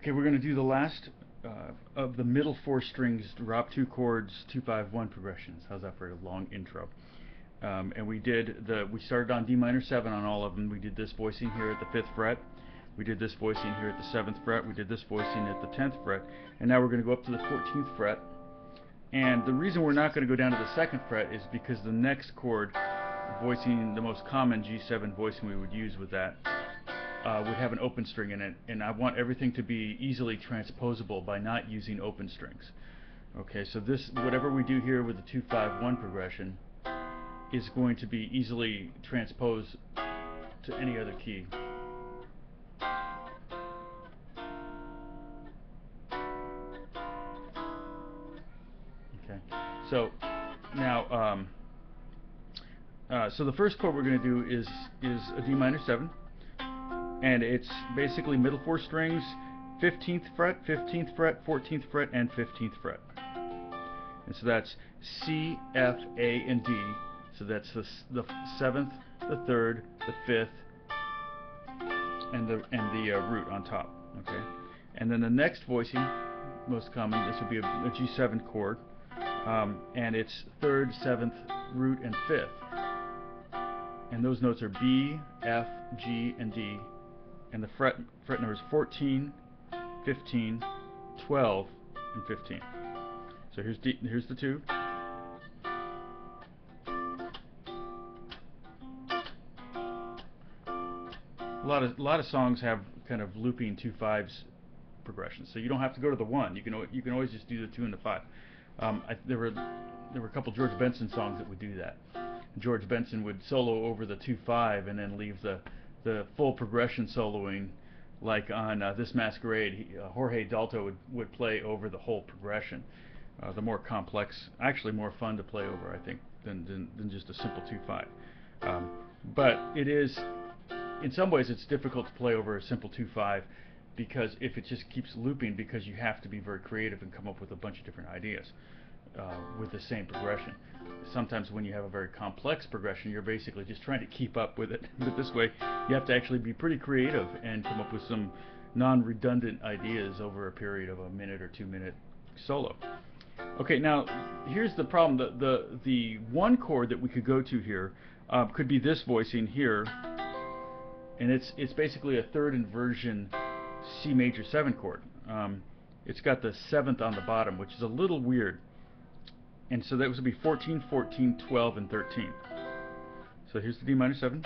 Okay, we're going to do the last of the middle four strings, Drop Two Chords, 2-5-1 progressions. How's that for a long intro? And we started on D minor 7 on all of them. We did this voicing here at the 5th fret. We did this voicing here at the 7th fret. We did this voicing at the 10th fret. And now we're going to go up to the 14th fret. And the reason we're not going to go down to the 2nd fret is because the next chord, voicing the most common G7 voicing we would use with that, would have an open string in it, and I want everything to be easily transposable by not using open strings. Okay, so this, whatever we do here with the 2-5-1 progression, is going to be easily transposed to any other key. Okay, so now, so the first chord we're going to do is a D minor 7. And it's basically middle four strings, 15th fret, 15th fret, 14th fret, and 15th fret. And so that's C, F, A, and D. So that's the 7th, the 3rd, the 5th, and the root on top. Okay. And then the next voicing, most common, this would be a G7 chord, and it's 3rd, 7th, root, and 5th. And those notes are B, F, G, and D. And the fret numbers 14, 15, 12, and 15. So here's the two. A lot of songs have kind of looping 2/5s progressions, so you don't have to go to the 1. You can always just do the 2 and the 5. There were a couple George Benson songs that would do that. George Benson would solo over the 2/5 and then leave the full progression soloing, like on This Masquerade. Jorge Dalto would play over the whole progression. The more complex, actually more fun to play over, I think, than just a simple 2/5. But it is, in some ways, it's difficult to play over a simple 2/5 because if it just keeps looping, because you have to be very creative and come up with a bunch of different ideas with the same progression. Sometimes when you have a very complex progression, you're basically just trying to keep up with it. But this way, you have to actually be pretty creative and come up with some non-redundant ideas over a period of a 1 or 2 minute solo. Okay, now here's the problem. The one chord that we could go to here could be this voicing here, and it's basically a 3rd inversion C major 7 chord. It's got the 7th on the bottom, which is a little weird. And so that would be 14, 14, 12, and 13. So here's the D minor 7.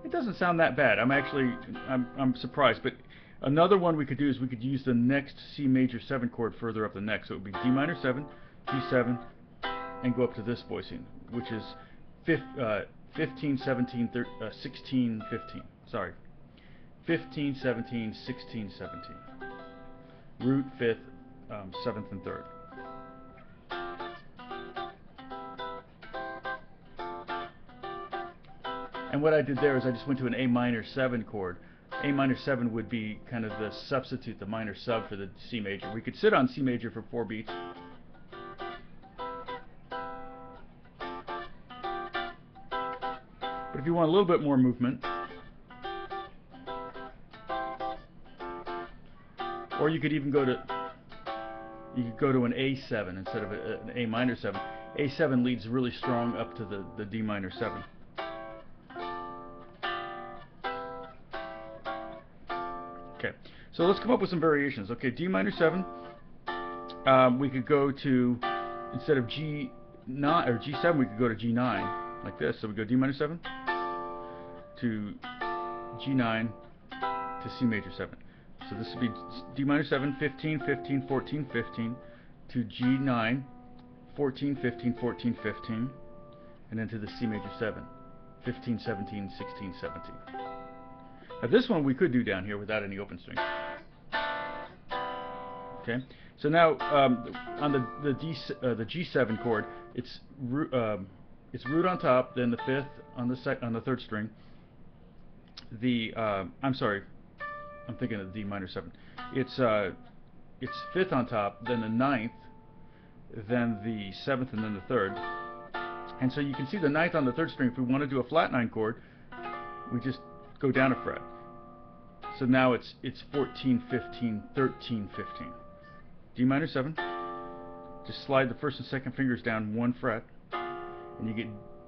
It doesn't sound that bad. I'm surprised. But another one we could do is we could use the next C major 7 chord further up the neck. So it would be D minor 7, G7, and go up to this voicing, which is 15, 17, 16, 15. Sorry. 15, 17, 16, 17. Root, 5th, 7th, and 3rd. And what I did there is I just went to an A minor 7 chord. A minor 7 would be kind of the substitute, the minor sub for the C major. We could sit on C major for 4 beats. But if you want a little bit more movement, or you could even go to an A7 instead of an A minor 7. A7 leads really strong up to the D minor 7. Okay, so let's come up with some variations. Okay, D minor 7. We could go to, instead of G9 or G7, we could go to G9 like this. So we go D minor 7 to G9 to C major 7. So this would be D minor 7, 15, 15, 14, 15, to G9, 14, 15, 14, 15, and then to the C major 7, 15, 17, 16, 17. Now this one we could do down here without any open strings. Okay, so now on the G7 chord, it's root on top, then the 5th on the 3rd string. I'm sorry. I'm thinking of the D minor 7. It's 5th on top, then the 9th, then the 7th, and then the 3rd. And so you can see the 9th on the 3rd string. If we want to do a flat 9 chord, we just go down a fret. So now it's 14, 15, 13, 15. D minor 7. Just slide the first and second fingers down 1 fret, and you get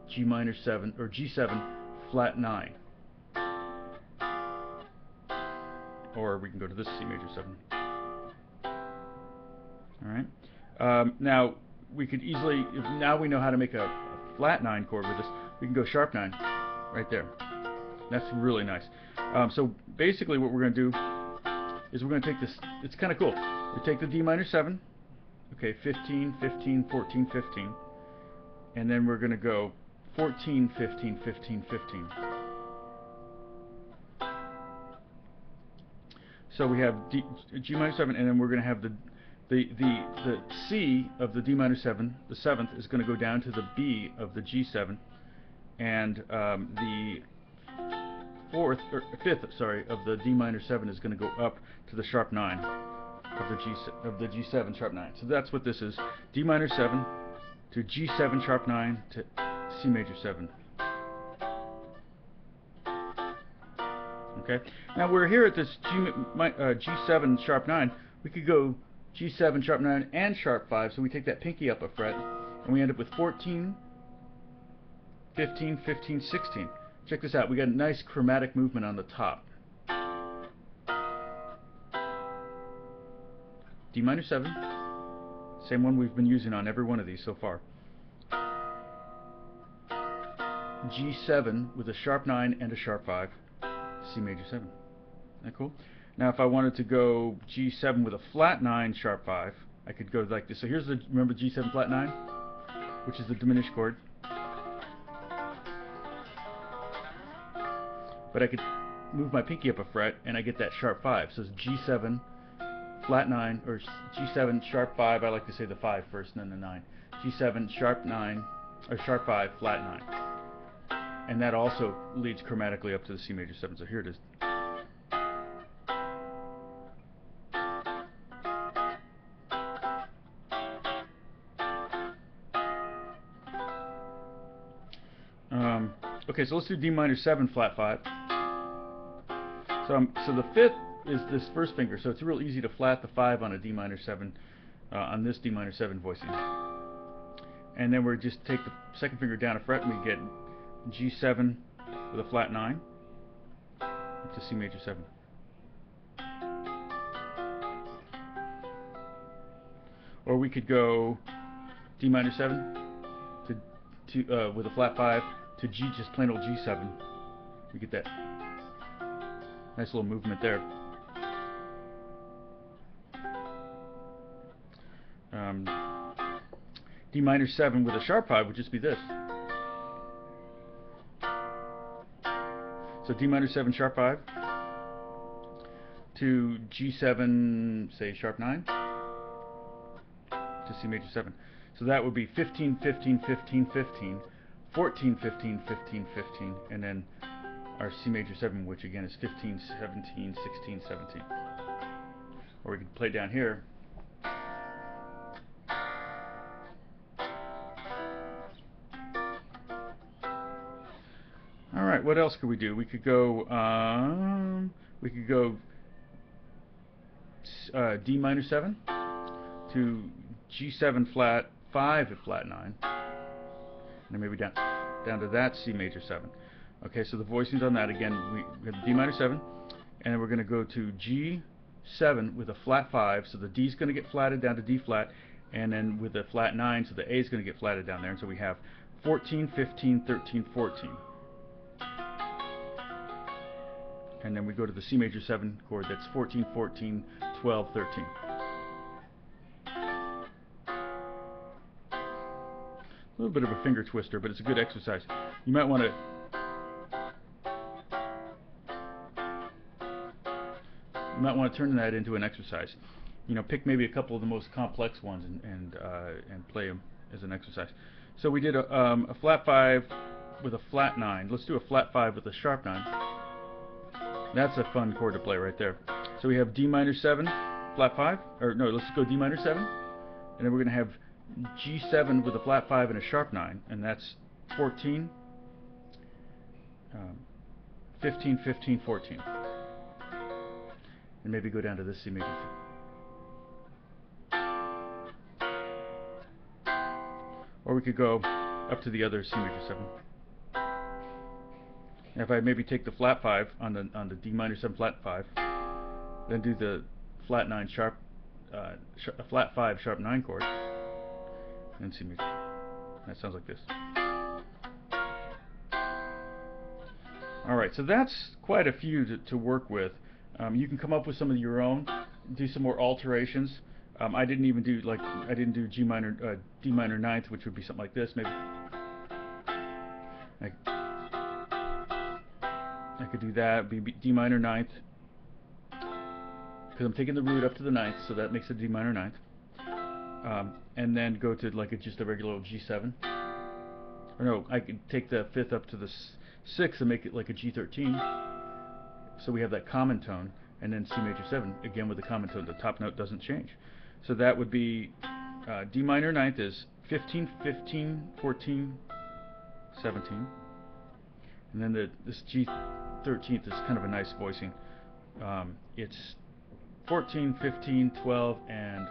G minor 7 or G7 flat 9. Or we can go to this C major 7. All right. Now we could easily, now we know how to make a flat 9 chord with this. We can go sharp 9 right there. That's really nice. So basically what we're going to do is we're going to take this, it's kind of cool. We take the D minor 7, okay, 15, 15, 14, 15, and then we're going to go 14, 15, 15, 15. So we have G minor 7, and then we're going to have the C of the D minor 7, the 7th, is going to go down to the B of the G7, and the 5th, sorry, of the D minor 7 is going to go up to the sharp 9 of the G7 sharp 9. So that's what this is: D minor 7 to G7 sharp 9 to C major 7. Okay. Now we're here at this G7 sharp 9. We could go G7 sharp 9 and sharp 5. So we take that pinky up a fret, and we end up with 14, 15, 15, 16. Check this out. We got a nice chromatic movement on the top. D minor 7, same one we've been using on every one of these so far. G7 with a sharp 9 and a sharp 5, C major 7. Isn't that cool? Now if I wanted to go G7 with a flat 9 sharp 5, I could go like this. So here's the, remember G7 flat 9, which is the diminished chord. But I could move my pinky up a fret and I get that sharp 5. So it's G7 flat 9, or G7 sharp 5. I like to say the 5 first and then the 9. G7 sharp 9, or sharp 5 flat 9. And that also leads chromatically up to the C major 7. So here it is. Okay, so let's do D minor 7 flat 5. So the 5th is this first finger, so it's real easy to flat the 5 on a D minor 7, on this D minor 7 voicing. And then we just take the second finger down a fret, and we get G7 with a flat 9 up to C major 7. Or we could go D minor 7 to with a flat 5 to G, just plain old G7. We get that nice little movement there. D minor 7 with a sharp 5 would just be this. So D minor 7 sharp 5 to G7, say sharp 9 to C major 7. So that would be 15, 15, 15, 15, 14, 15, 15, 15, and then our C major 7, which again is 15, 17, 16, 17. Or we could play down here. All right, what else could we do? We could go D minor 7 to G7 flat 5 at flat 9, and then maybe down to that C major 7. Okay, so the voicings on that again, we have D minor 7, and then we're going to go to G7 with a flat 5, so the D is going to get flatted down to D flat, and then with a flat 9, so the A is going to get flatted down there, and so we have 14, 15, 13, 14. And then we go to the C major 7 chord, that's 14, 14, 12, 13. A little bit of a finger twister, but it's a good exercise. You might want to turn that into an exercise. You know, pick maybe a couple of the most complex ones and play them as an exercise. So we did a flat 5 with a flat 9. Let's do a flat 5 with a sharp 9. That's a fun chord to play right there. So we have D minor 7 flat 5, or no, let's go D minor 7, and then we're going to have G7 with a flat 5 and a sharp 9, and that's 14, 15, 15, 14. and maybe go down to this C major 7. Or we could go up to the other C major 7. And if I maybe take the flat 5 on the D minor 7 flat 5, then do the flat 9 sharp, flat 5 sharp 9 chord, and C major. That sounds like this. Alright, so that's quite a few to work with. You can come up with some of your own, do some more alterations. I didn't even do G minor, D minor 9th, which would be something like this. Maybe I could do that. Be D minor 9th, because I'm taking the root up to the 9th, so that makes it D minor 9th. And then go to like just a regular old G7. Or no, I could take the 5th up to the 6th and make it like a G13. So we have that common tone, and then C major 7 again with the common tone. The top note doesn't change. So that would be D minor 9th is 15, 15, 14, 17, and then this G13th is kind of a nice voicing. It's 14, 15, 12, and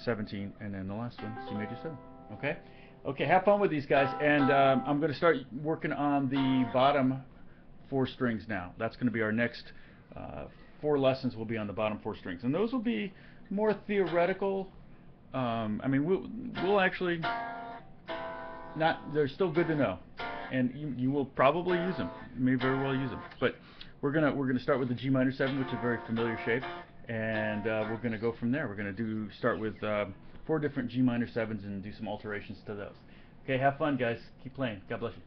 17, and then the last one, C major 7. Okay? Okay, have fun with these guys, and I'm going to start working on the bottom 4 strings now. That's going to be our next 4 lessons will be on the bottom 4 strings, and those will be more theoretical. I mean, we'll actually they're still good to know, and you will probably use them. You may very well use them, but we're gonna start with the G minor 7, which is a very familiar shape, and we're gonna go from there. We're gonna start with 4 different G minor 7s and do some alterations to those. Okay, have fun, guys. Keep playing. God bless you.